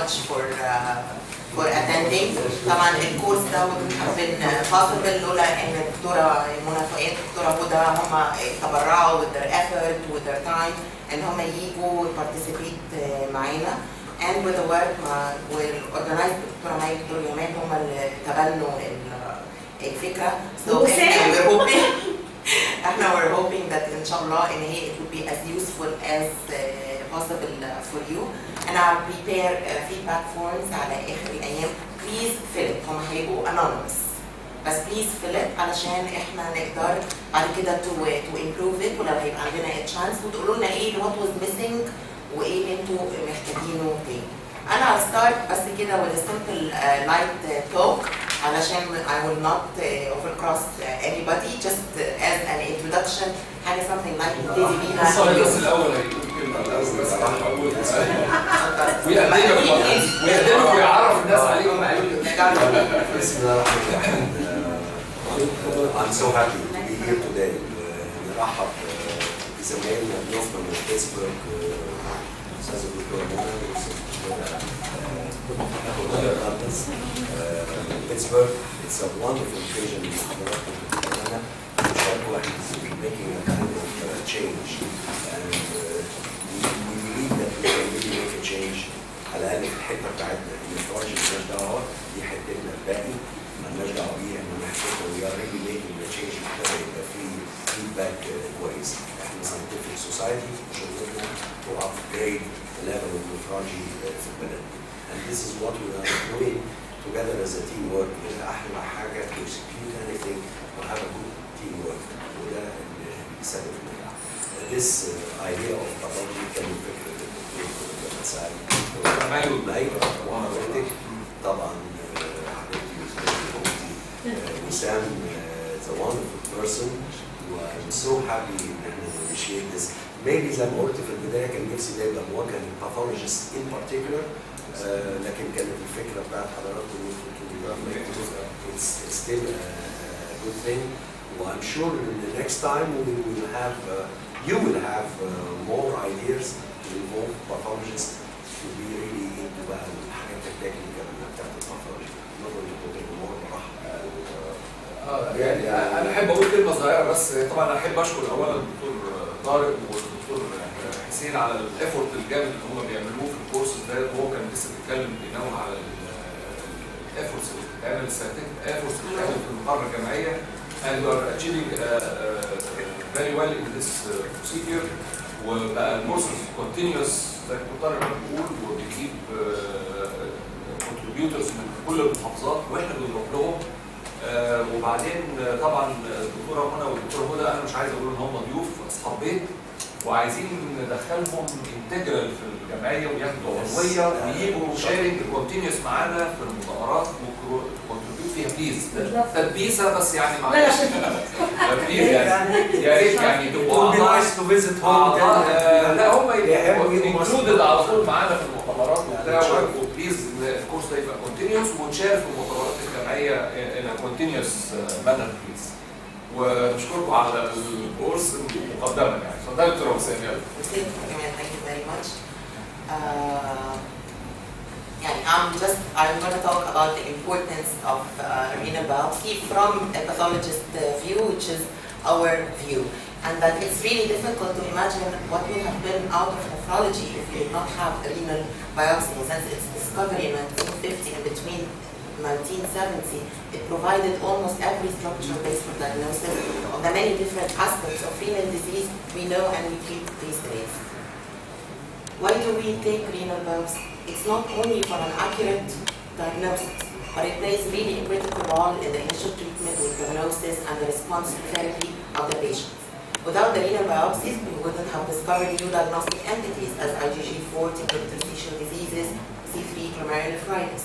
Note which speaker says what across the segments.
Speaker 1: much for attending. طبعا الكورس ده wouldn't have been possible لولا ان الدكتوره منى فؤاد والدكتوره هدى هم تبرعوا with their effort with their time ان هم ييجوا participate معانا. and with the work والorganized الدكتوره مي والدكتور جمال هم اللي تبنوا الفكره. so we're hoping that ان شاء الله ان هي it would be as useful as possible for you. and I'll prepare feedback forms على اخر الايام. please fill it. هم هيبقوا anonymous بس please fill it علشان احنا نقدر بعد كده to improve it ولو هيبقى عندنا chance وتقولوا لنا ايه what was missing وايه اللي انتوا محتاجينه تاني. انا هستارت بس كده with a simple light talk علشان I will not overcross anybody, just as an introduction حاجه something like نبتدي بيها.
Speaker 2: بس الاول هيقول كلمه ويقدمك ويعرف الناس عليهم.
Speaker 3: بسم الله الرحمن الرحيم. I'm so happy to be here today. نرحب بزمايلنا الضيوفنا من بيتسبرغ استاذ الدكتور منى Pittsburgh. It's a wonderful occasion making a kind of change, and we believe that we can really make a change. على الأقل في الحتة بتاعتنا النفراج مالناش دعوة، دي حتتنا الباقي مالناش دعوة بيها، إنما حتتنا we are really making a change محتاج يبقى فيه feedback كويس. إحنا scientific society شغلنا to upgrade the level of nephrology في البلد. And this is what we are doing together as a teamwork. أحلى حاجة to execute anything to have a good teamwork. وده بيسبب النجاح. This idea of pathology كان فكرة الدكتور مساعد وحضرتك طبعا حبيبتي وسام is a wonderful person. I'm so happy إن احنا initiate this. Maybe زي ما قلت في البداية كان نفسي ده يبقى موجه للباثولوجيست in particular. لكن كانت الفكرة بتاعت حضراتكم it's still a good thing. I'm sure in the next time we will have, you will have more ideas to involve pathologists to be really into الحاجات التكنيكال بتاعت الباثولوجي. نقدر نقول more
Speaker 2: يعني انا احب اقول كلمه صغيره بس. طبعا انا احب اشكر اولا الدكتور طارق والدكتور حسين على الافورت الجامد اللي هم بيعملوه في الكورس ده. وهو كان لسه بيتكلم بيناول على الافورتس اللي بتتعمل الساينتفك افورتس اللي بتتعمل في المقارنه الجامعيه. and we are achieving very well in this procedure. وبقى البروسس continuous زي الدكتور طارق بيقول وبيجيب contributors من كل المحافظات واحنا بنروح لهم. وبعدين طبعا الدكتوره منى والدكتور هدى انا مش عايز اقول ان هم ضيوف اصحاب بيت وعايزين ندخلهم انتجرال في الجمعيه وياخدوا عضويه ويجوا شيرنج كونتينيوس معانا في المؤتمرات وكونتريبيوت فيها بليز. تدبيسه بس يعني معلش بليز يعني يا ريت يعني تبقوا لا هم يبقوا انكلودد على طول معانا في المؤتمرات وبتاع. وبليز الكورس ده يبقى كونتينيوس ونشارك في المؤتمرات الجمعيه ان كونتينيوس مانر بليز. ونشكركم على الكورس مقدما يعني. اتفضلي دكتوره وسام. يلا.
Speaker 1: Thank you very much. I'm going to talk about the importance of renal biopsy from a pathologist view, which is our view, and that it's really difficult to imagine what would have been out of nephrology if we did not have a renal biopsy. Since its discovery in 1950 and between 1970, it provided almost every structure-based diagnosis of the many different aspects of renal disease we know and we treat these days. Why do we take renal biopsy? It's not only for an accurate diagnosis, but it plays really a critical role in the initial treatment with diagnosis and the response to therapy of the patients. Without the renal biopsies, we wouldn't have discovered new diagnostic entities as IgG4, interstitial diseases, C3, glomerulonephritis.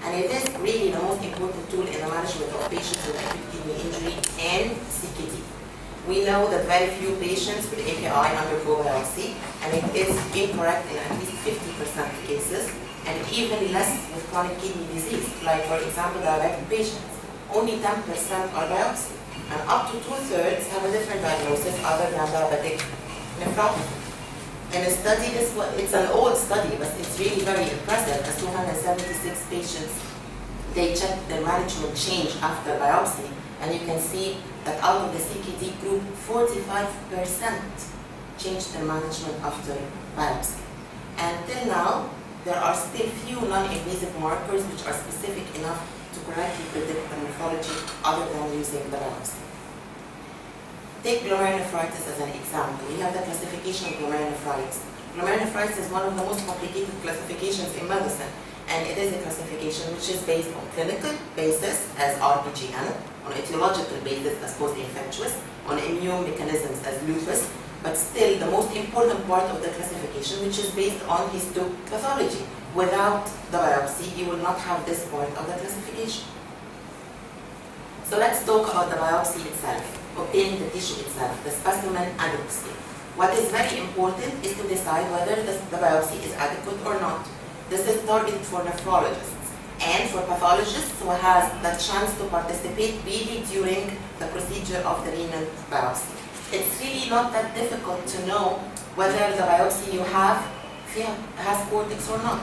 Speaker 1: And it is really the most important tool in the management of patients with acute kidney injury and CKD. We know that very few patients with AKI undergo biopsy, and it is incorrect in at least 50% of cases, and even less with chronic kidney disease, like for example diabetic patients. Only 10% are biopsy, and up to 2/3 have a different diagnosis other than diabetic nephropathy. In a study, it's an old study, but it's really very impressive. As 276 patients, they checked their management change after biopsy, and you can see that out of the CKD group, 45% changed their management after biopsy. And till now, there are still few non-invasive markers which are specific enough to correctly predict the nephrology other than using the biopsy. Take glomerulonephritis as an example. We have the classification of glomerulonephritis. Glomerulonephritis is one of the most complicated classifications in medicine, and it is a classification which is based on clinical basis as RPGN, on etiological basis as post-infectious, on immune mechanisms as lupus, but still the most important part of the classification, which is based on histopathology. Without the biopsy, you will not have this part of the classification. So let's talk about the biopsy itself, obtaining the tissue itself, the specimen adequacy. What is very important is to decide whether the biopsy is adequate or not. This is targeted for nephrologists and for pathologists who has the chance to participate really during the procedure of the renal biopsy. It's really not that difficult to know whether the biopsy you have has cortex or not.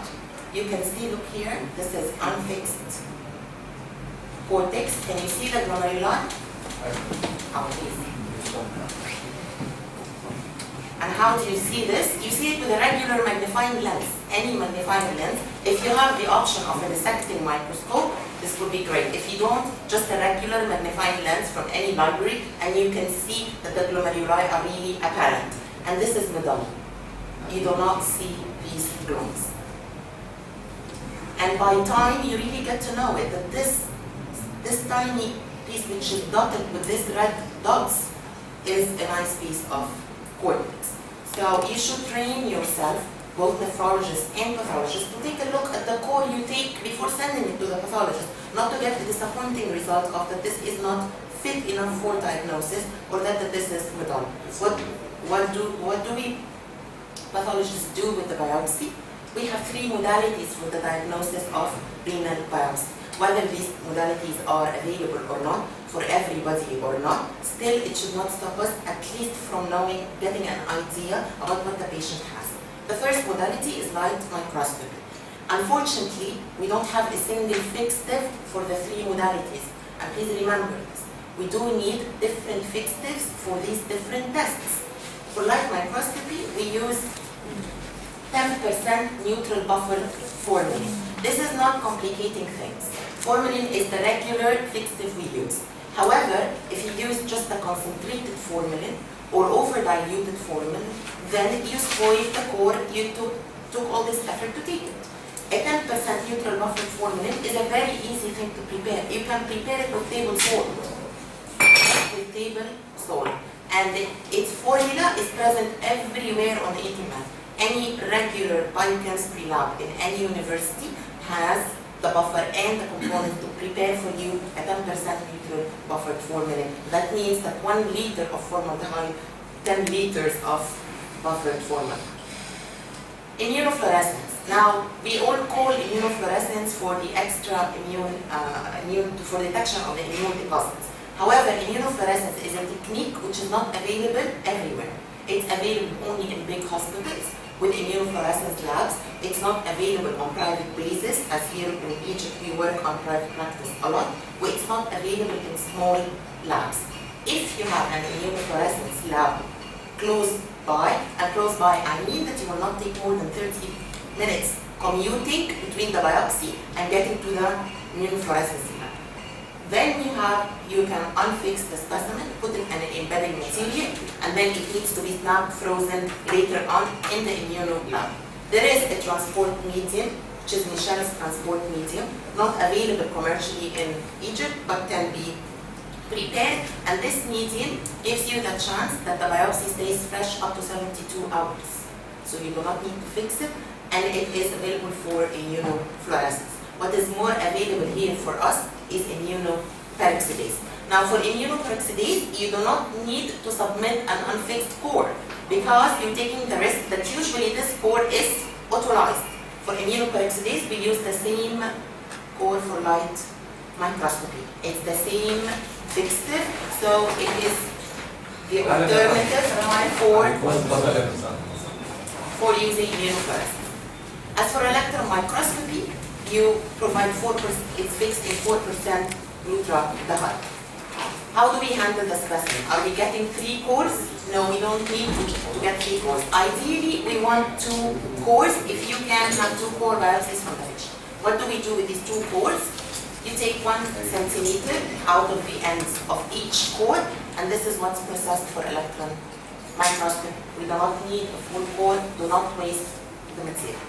Speaker 1: You can see, look here, this is unfixed cortex. Can you see the glomeruli? Oh, please. And how do you see this? You see it with a regular magnifying lens, any magnifying lens. If you have the option of a dissecting microscope, this would be great. If you don't, just a regular magnifying lens from any library, and you can see that the glomeruli are really apparent. And this is medulla. You do not see these glomes. And by time, you really get to know it, that this tiny piece which is dotted with these red dots is a nice piece of cortex. So you should train yourself, both nephrologists and pathologists, to take a look at the core you take before sending it to the pathologist, not to get the disappointing result of that this is not fit enough for diagnosis, or that this is medulla. What do we pathologists do with the biopsy? We have three modalities for the diagnosis of renal biopsy. Whether these modalities are available or not, for everybody or not, still it should not stop us at least from getting an idea about what the patient has. The first modality is light microscopy. Unfortunately, we don't have a single fixative for the three modalities. And please remember this. We do need different fixatives for these different tests. For light microscopy, we use 10% neutral buffer formalin. This is not complicating things. Formalin is the regular fixative we use. However, if you use just a concentrated formalin or over-diluted formalin, then you spoil the core you took all this effort to take it. A 10% neutral buffer formalin is a very easy thing to prepare. You can prepare it with table salt. And its formula is present everywhere on the internet. Any regular biochemistry lab in any university has the buffer and the components to prepare for you a 10% neutral buffered formalin. That means that 1 liter of formaldehyde, 10 liters of buffered formalin. Immunofluorescence. Now, we all call immunofluorescence for the extra for detection of the immune deposits. However, immunofluorescence is a technique which is not available everywhere. It's available only in big hospitals with immunofluorescence labs. It's not available on private basis, as here in Egypt we work on private practice a lot, where it's not available in small labs. If you have an immunofluorescence lab close by I mean that you will not take more than 30 minutes commuting between the biopsy and getting to the immunofluorescence lab. Then you can unfix the specimen, put it in an embedding material, and then it needs to be snapped, frozen later on in the immuno lab. There is a transport medium, which is Michel's transport medium, not available commercially in Egypt, but can be prepared. And this medium gives you the chance that the biopsy stays fresh up to 72 hours. So you do not need to fix it, and it is available for immunofluorescence. What is more available here for us is immunoperoxidase. Now for immunoperoxidase, you do not need to submit an unfixed core because you're taking the risk that usually this core is autolyzed. For immunoperoxidase, we use the same core for light microscopy. It's the same fixative, so it is the alternative for using immunofluorescence. As for electron microscopy, you provide 4%, it's fixed in 4% glutaraldehyde. How do we handle the specimen? Are we getting 3 cores? No, we don't need to get 3 cores. Ideally, we want 2 cores if you can have 2 core biopsies from the fish. What do we do with these 2 cores? You take 1 centimeter out of the ends of each core, and this is what's processed for electron microscopy. We do not need a full core, do not waste the material.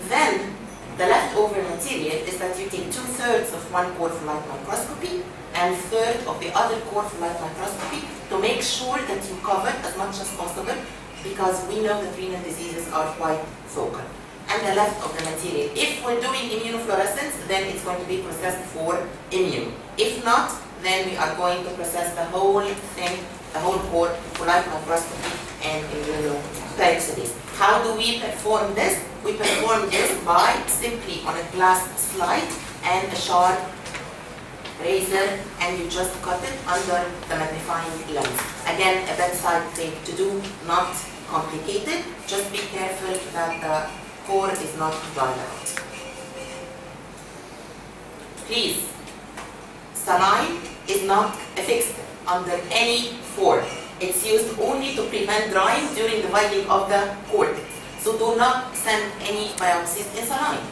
Speaker 1: Then, the leftover material is that you take 2/3 of 1 core for light microscopy and 1/3 of the other core for light microscopy to make sure that you cover as much as possible, because we know that renal diseases are quite focal. And the left of the material, if we're doing immunofluorescence, then it's going to be processed for immune. If not, then we are going to process the whole thing, the whole core for light microscopy and immunoperoxidase. How do we perform this? We perform this by simply on a glass slide and a sharp razor, and you just cut it under the magnifying lens. Again, a bedside thing to do, not complicated. Just be careful that the core is not dried out. Please, saline is not affixed under any form. It's used only to prevent drying during the binding of the cortex. So do not send any biopsies in saline,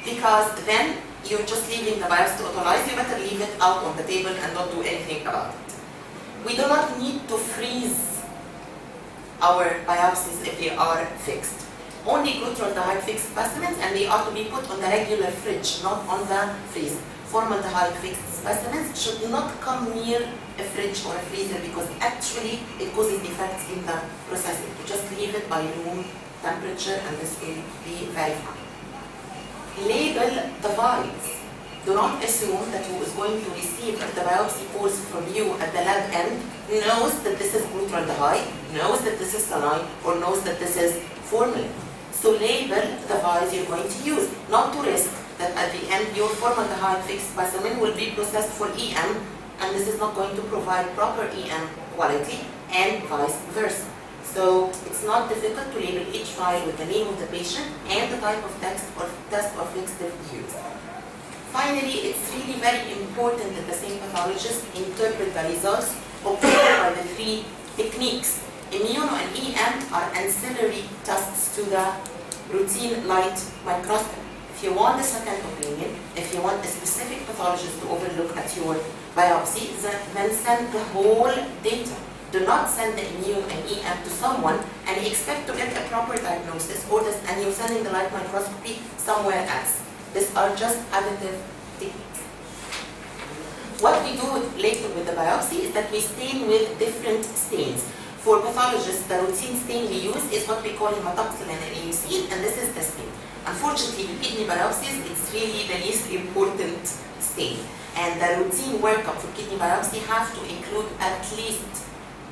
Speaker 1: because then you're just leaving the biopsy to autolyze. You better leave it out on the table and not do anything about it. We do not need to freeze our biopsies if they are fixed. Only glutaraldehyde fixed specimens, and they are to be put on the regular fridge, not on the freezer. Formaldehyde fixed specimens should not come near a fridge or a freezer, because actually it causes defects in the processing. You just leave it by room temperature, and this will be very fine. Label the vials. Do not assume that who is going to receive the biopsy course from you at the lab end knows that this is glutaraldehyde, knows that this is saline, or knows that this is formalin. So label the vials you're going to use, not to risk that at the end your formaldehyde fixed specimen will be processed for EM, and this is not going to provide proper EM quality, and vice versa. So it's not difficult to label each file with the name of the patient and the type of test or fixative used. Finally, it's really very important that the same pathologist interpret the results obtained by the 3 techniques. Immuno and EM are ancillary tests to the routine light microscopy. If you want a second opinion, if you want a specific pathologist to overlook at your biopsy, then send the whole data. Do not send the immune and EM to someone and expect to get a proper diagnosis, and you're sending the light microscopy somewhere else. These are just additive techniques. What we do later with the biopsy is that we stain with different stains. For pathologists, the routine stain we use is what we call hematoxylin and eosine, and this is the stain. Unfortunately, with kidney biopsies, it's really the least important stain. And the routine workup for kidney biopsy have to include at least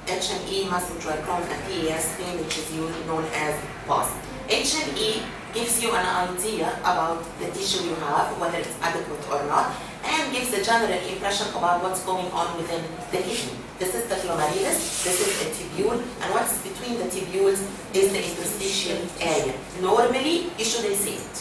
Speaker 1: HME, mastocytochrome, and PAS stain, which is known as PAS. HME gives you an idea about the tissue you have, whether it's adequate or not, and gives a general impression about what's going on within the kidney. This is the glomerulus, this is a tubule, and what's between the tubules is the interstitial area. Normally, you shouldn't see it.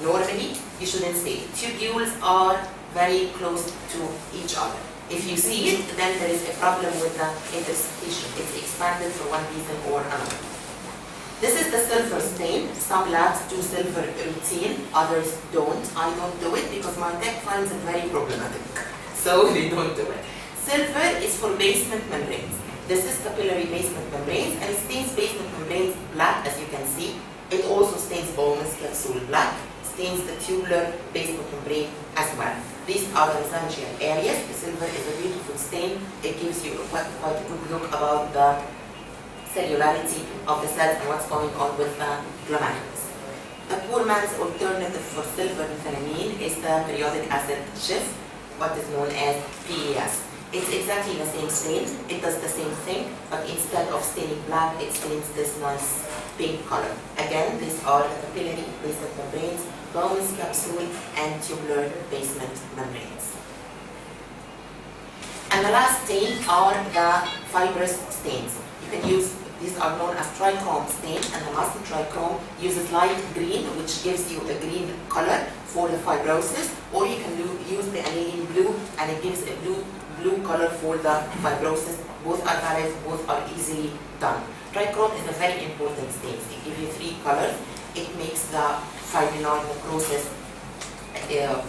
Speaker 1: Normally, you shouldn't see it. Tubules are very close to each other. If you see it, then there is a problem with the interstitial. It's expanded for one reason or another. This is the silver stain. Some labs do silver routine, others don't. I don't do it because my tech finds it very problematic. So they don't do it. Silver is for basement membranes. This is capillary basement membranes, and it stains basement membranes black, as you can see. It also stains Bowman's capsule black, stains the tubular basement membrane as well. These are the mesangial areas. The silver is a beautiful stain. It gives you quite a good look about the cellularity of the cells and what's going on with the glomerulus. The poor man's alternative for silver methylamine is the periodic acid Schiff, what is known as PAS. It's exactly the same stain. It does the same thing, but instead of staining black, it stains this nice pink color. Again, these are the capillary basement membranes, Bowman's capsule, and tubular basement membranes. And the last stain are the fibrous stains. You can use These are known as trichrome stains, and the master trichrome uses light green, which gives you a green color for the fibrosis, or you can use the aniline blue, and it gives a blue color for the fibrosis. Both are valid, both are easily done. Trichrome is a very important stain. It gives you 3 colors. It makes the fibrinoid necrosis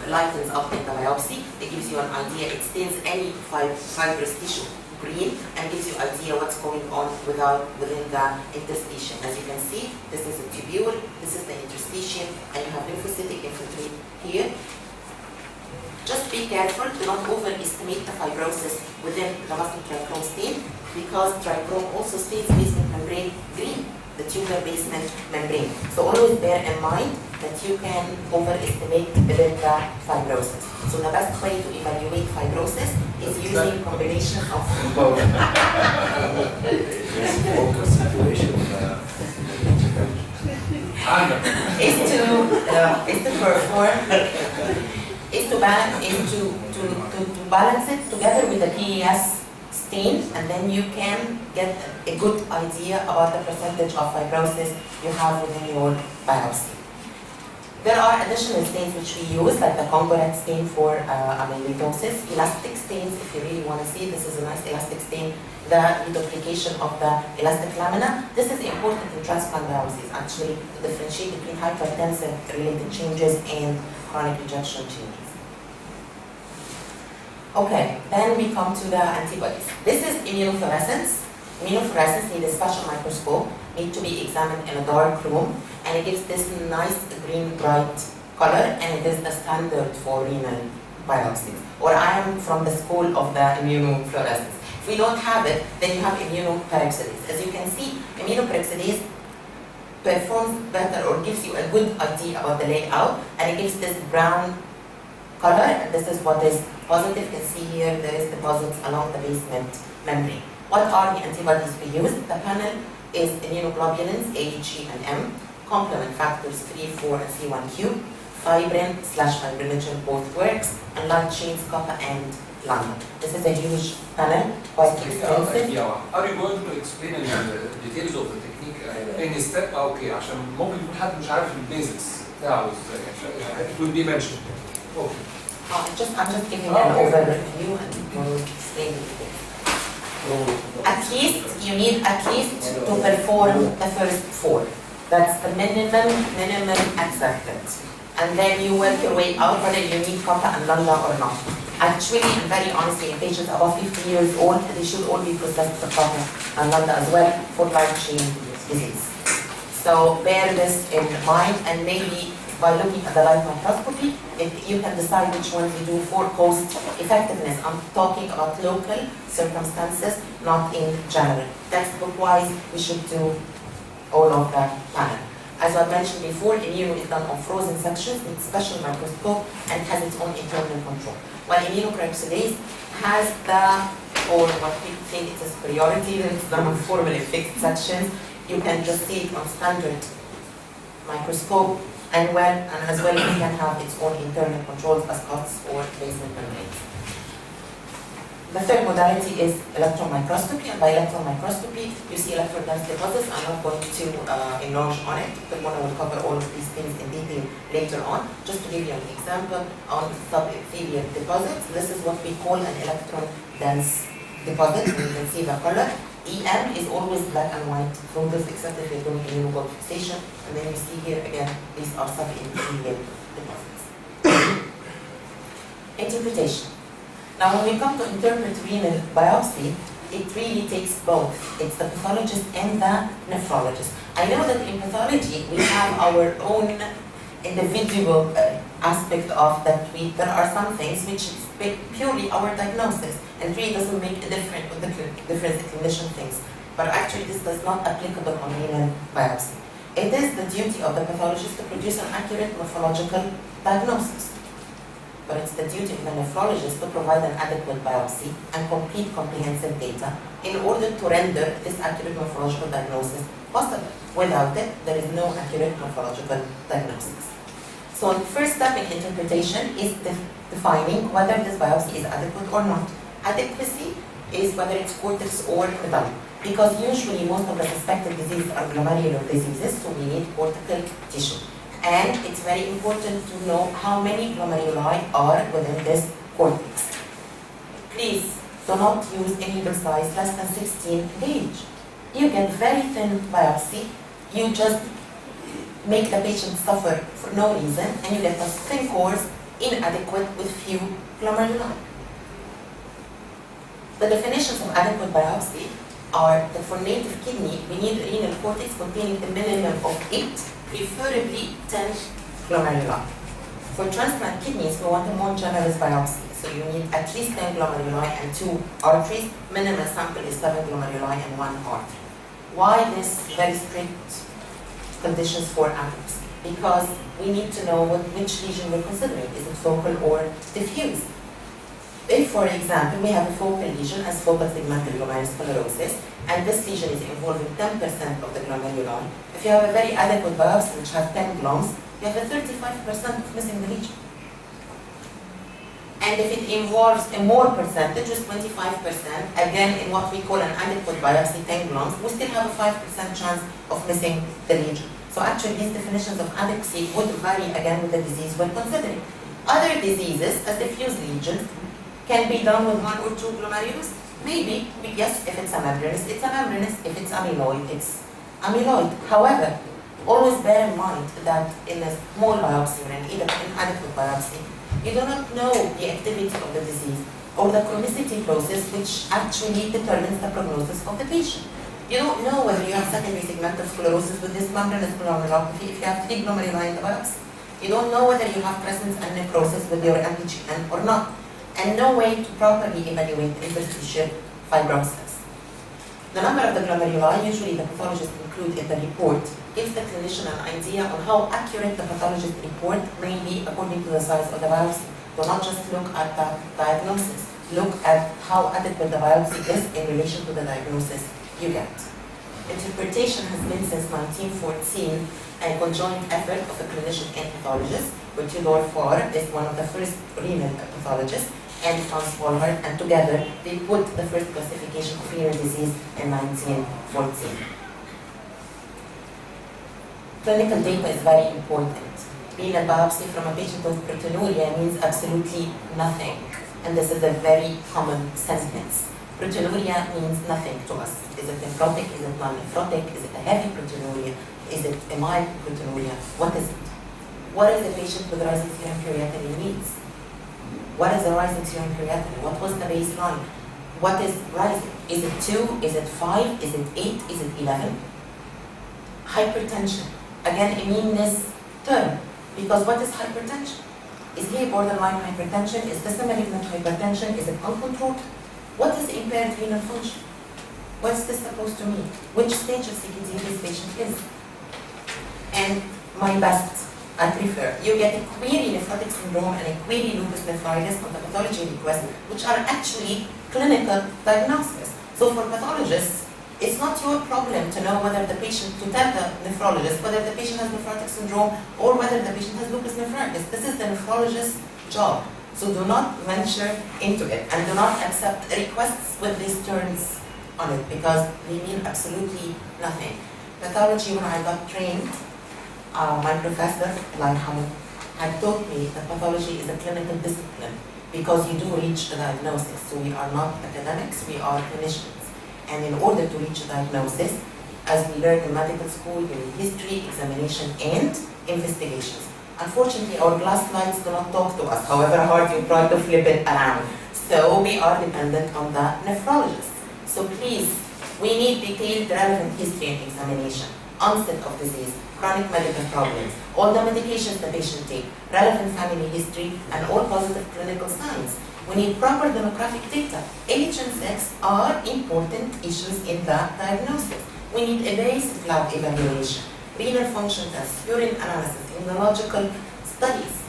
Speaker 1: lightens up in the biopsy. It gives you an idea. It stains any fibrous tissue green and gives you idea what's going on within the interstitium. As you can see, this is a tubule, this is the interstitium, and you have lymphocytic infiltrate here. Just be careful to not overestimate the fibrosis within the muscle trichrome stain, because trichrome also stains basement membrane green, the tubular basement membrane. So always bear in mind that you can overestimate within the fibrosis. So the best way to evaluate fibrosis is using combination of to balance it together with the PES stain, and then you can get a good idea about the percentage of fibrosis you have within your biopsy. There are additional stains which we use, like the Congoret stain for amyloidosis, elastic stains, if you really want to see. This is a nice elastic stain, the reduplication of the elastic lamina. This is important in transplant biopsies, actually, to differentiate between hypertensive-related changes and chronic rejection changes. Okay, then we come to the antibodies. This is immunofluorescence. Immunofluorescence needs a special microscope, need to be examined in a dark room, and it gives this nice green bright color, and it is the standard for renal biopsies. Or I am from the school of the immunofluorescence. If we don't have it, then you have immunoperoxidase. As you can see, immunoperoxidase performs better or gives you a good idea about the layout, and it gives this brown color, and this is what is positive. You can see here there is deposits along the basement membrane. What are the antibodies we use? The panel is immunoglobulins A, G, and M, complement factors 3, 4, and C1q, fibrin/fibrinogen both works, and light chains kappa and lambda. This is a huge panel, quite extensive.
Speaker 2: Are you going to explain the details of the technique in step? Okay, عشان ممكن يكون حد مش عارف البيزكس بتاعه ازاي. It will be mentioned. Okay.
Speaker 1: I'm just giving an overview and we'll explain it. You need at least to perform the first 4. That's the minimum accepted. And then you work your way out whether you need kappa and lambda or not. Actually, and very honestly, in patients above 50 years old, they should all be processed for kappa and lambda as well for light chain disease. So bear this in mind, and maybe by looking at the light microscopy, you can decide which ones you do for cost effectiveness. I'm talking about local circumstances, not in general. Textbook-wise, we should do all of the panel. As I mentioned before, immuno is done on frozen sections with special microscope and has its own internal control. While immunoperoxidase has or what we think it is superiority, it's done on formally fixed sections. You can just see it on standard microscope, and as well it can have its own internal controls as cuts or basement membranes. The third modality is electron microscopy, and by electron microscopy you see electron dense deposits. I'm not going to enlarge on it, but Mona will cover all of these things in detail later on. Just to give you an example on subepithelial deposits, this is what we call an electron dense deposit. You can see the color. EM is always black and white photos, except if you're doing immunoglobulin fixation, and then you see here again, these are subepithelial deposits. Interpretation. Now when we come to interpret renal biopsy, it really takes both. It's the pathologist and the nephrologist. I know that in pathology we have our own individual aspect of that. There are some things which is purely our diagnosis and really doesn't make a difference with the clinician things. But actually this is not applicable on renal biopsy. It is the duty of the pathologist to produce an accurate morphological diagnosis. But it's the duty of the nephrologist to provide an adequate biopsy and complete comprehensive data in order to render this accurate morphological diagnosis possible. Without it, there is no accurate morphological diagnosis. So the first step in interpretation is defining whether this biopsy is adequate or not. Adequacy is whether it's cortex or medulla. because usually most of the suspected diseases are glomerular diseases, so we need cortical tissue. And it's very important to know how many glomeruli are within this cortex. Please do not use a needle size less than 16 gauge. You get very thin biopsy, you just make the patient suffer for no reason, and you get a thin course, inadequate with few glomeruli. The definitions of adequate biopsy are that for native kidney, we need a renal cortex containing a minimum of 8, preferably 10 glomeruli. For transplant kidneys, we want a more generous biopsy. So you need at least 10 glomeruli and 2 arteries. Minimal sample is 7 glomeruli and 1 artery. Why this very strict conditions for adequacy? Because we need to know which lesion we're considering. Is it focal or diffuse? If, for example, we have a focal lesion as focal segmental glomerulosclerosis, and this lesion is involving 10% of the glomeruli, if you have a very adequate biopsy which has 10 gloms, you have a 35% of missing the lesion. And if it involves a more percentage, just 25%, again in what we call an adequate biopsy, 10 gloms, we still have a 5% chance of missing the lesion. So actually these definitions of adequacy would vary again with the disease we're considering. Other diseases, as diffuse lesions, can be done with 1 or 2 glomerulus. Maybe, yes, if it's a membranous, it's a membranous. If it's amyloid, it's amyloid. However, always bear in mind that in a small biopsy or an inadequate biopsy, you do not know the activity of the disease or the chronicity process which actually determines the prognosis of the patient. You don't know whether you have secondary segmental sclerosis with this membranous glomerulopathy if you have 3 glomeruli in the biopsy. You don't know whether you have presence and necrosis with your MPGN or not, and no way to properly evaluate interstitial fibrosis. The number of the glomeruli, usually the pathologist include in the report, gives the clinician an idea on how accurate the pathologist report may be according to the size of the biopsy. Do not just look at the diagnosis. Look at how adequate the biopsy is in relation to the diagnosis you get. Interpretation has been since 1914 a conjoint effort of a clinician and pathologist, where Theodore Farr is one of the first renal pathologists, and Franz Vollmer, and together they put the first classification of renal disease in 1914. Clinical data is very important. Renal biopsy from a patient with proteinuria means absolutely nothing, and this is a very common sentence. Proteinuria means nothing to us. Is it nephrotic? Is it non-nephrotic? Is it a heavy proteinuria? Is it a mild proteinuria? What is it? What is the patient with rising serum creatinine needs? What is the rising serum creatinine? What was the baseline? What is rising? Is it 2? Is it 5? Is it 8? Is it 11? Hypertension. Again, a meanness term. Because what is hypertension? Is here borderline hypertension? Is this a malignant hypertension? Is it uncontrolled? What is impaired renal function? What's this supposed to mean? Which stage of CKD this patient is? And my best, I prefer, you get a query nephrotic syndrome and a query lupus nephritis on the pathology request, which are actually clinical diagnoses. So for pathologists, it's not your problem to know whether the patient, to tell the nephrologist whether the patient has nephrotic syndrome or whether the patient has lupus nephritis. This is the nephrologist's job. So do not venture into it and do not accept requests with these terms on it because they mean absolutely nothing. Pathology, when I got trained, my professor, like Hamid, had taught me that pathology is a clinical discipline because you do reach the diagnosis. So we are not academics, we are clinicians. And in order to reach a diagnosis, as we learned in medical school, you need history, examination, and investigations. Unfortunately, our glass slides do not talk to us, however hard you try to flip it around. So we are dependent on the nephrologist. So please, we need detailed relevant history and examination, onset of disease, chronic medical problems, all the medications the patient takes, relevant family history, and all positive clinical signs. We need proper demographic data. Age and sex are important issues in the diagnosis. We need a basic lab evaluation, renal function tests, urine analysis, immunological studies,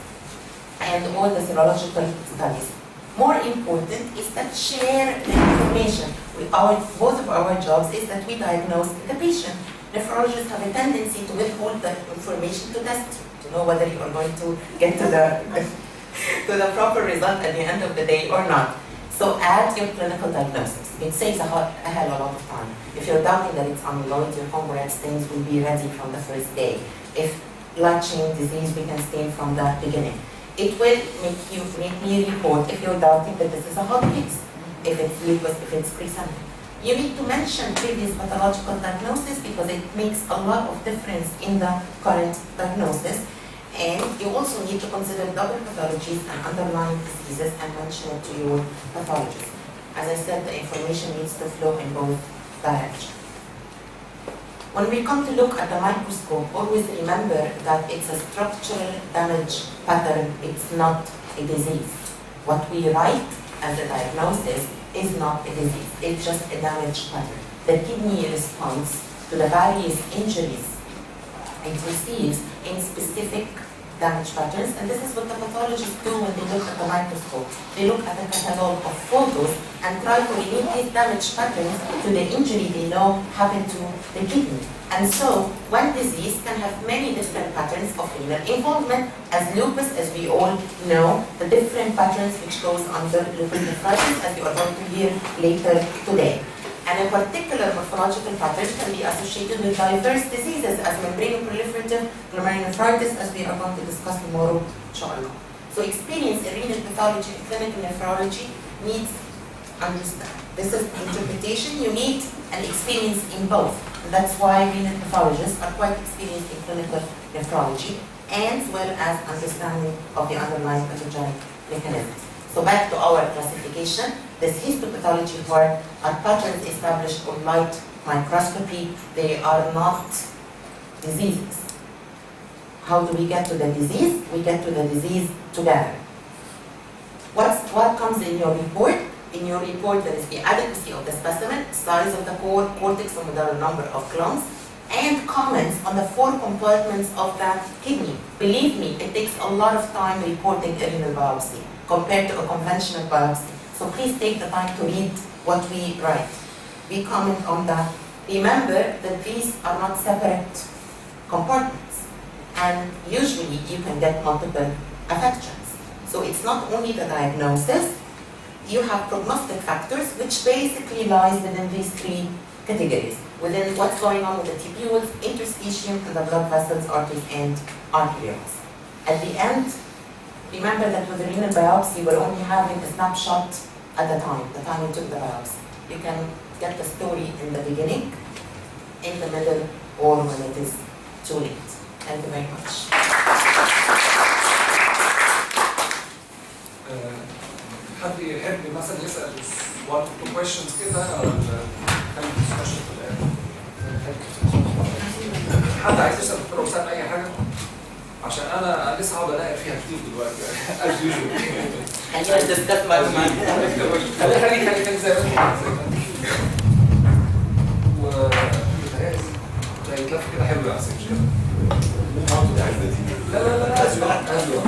Speaker 1: and all the serological studies. More important is that share the information. Both of our jobs is that we diagnose the patient. Nephrologists have a tendency to withhold the information to test you, to know whether you are going to get to the proper result at the end of the day or not. So add your clinical diagnosis. It saves a hell of a lot of time. If you're doubting that it's amyloid, your congrats things will be ready from the first day. If light chain disease, we can stain from the beginning. It will make me report if you're doubting that this is a hot case, if it's lupus, if it's pre-sensitive. You need to mention previous pathological diagnosis because it makes a lot of difference in the current diagnosis. And you also need to consider double pathologies and underlying diseases and mention it to your pathologist. As I said, the information needs to flow in both directions. When we come to look at the microscope, always remember that it's a structural damage pattern, it's not a disease. What we write as a diagnosis is not a disease, it's just a damage pattern. The kidney responds to the various injuries it receives in specific damage patterns, and this is what the pathologists do when they look at the microscope. They look at a catalog of photos and try to relate these damage patterns to the injury they know happened to the kidney. And so, one disease can have many different patterns of renal involvement, as lupus, as we all know, the different patterns which goes under lupus nephritis, as you are going to hear later today. And a particular morphological pattern can be associated with diverse diseases as membranoproliferative glomerulonephritis, as we are going to discuss tomorrow, inshallah. So experience in renal pathology and clinical nephrology needs understanding. This is interpretation. You need an experience in both. And that's why renal pathologists are quite experienced in clinical nephrology, as well as understanding of the underlying pathogenic mechanisms. So back to our classification, this histopathology part are patterns established on light microscopy. They are not diseases. How do we get to the disease? We get to the disease together. What comes in your report? In your report, there is the adequacy of the specimen, size of the core, cortex, and the number of clones, and comments on the 4 compartments of the kidney. Believe me, it takes a lot of time reporting a renal biopsy compared to a conventional biopsy. So please take the time to read what we write. We comment on that. Remember that these are not separate compartments, and usually you can get multiple affections. So it's not only the diagnosis, you have prognostic factors, which basically lies within these 3 categories, within what's going on with the tubules, interstitium, and the blood vessels, arteries, and arterioles. At the end, remember that with the renal biopsy, we're only having a snapshot at the time you took the biopsy. You can get the story in the beginning, in the middle, or when it is too late. Thank you very much.
Speaker 2: حد يحب مثلا يسأل one or two questions كده ولا نخلي discussion في الآخر؟ حد عايز يسأل دكتور وسام أي حاجة؟ عشان أنا لسه هقعد ألاقي فيها كتير دلوقتي as usual.
Speaker 1: خلينا ندسكت معلومات.
Speaker 2: خلي زي ما أنت. وهيتلف كده حلو يا عسل مش كده؟ لا أزوق.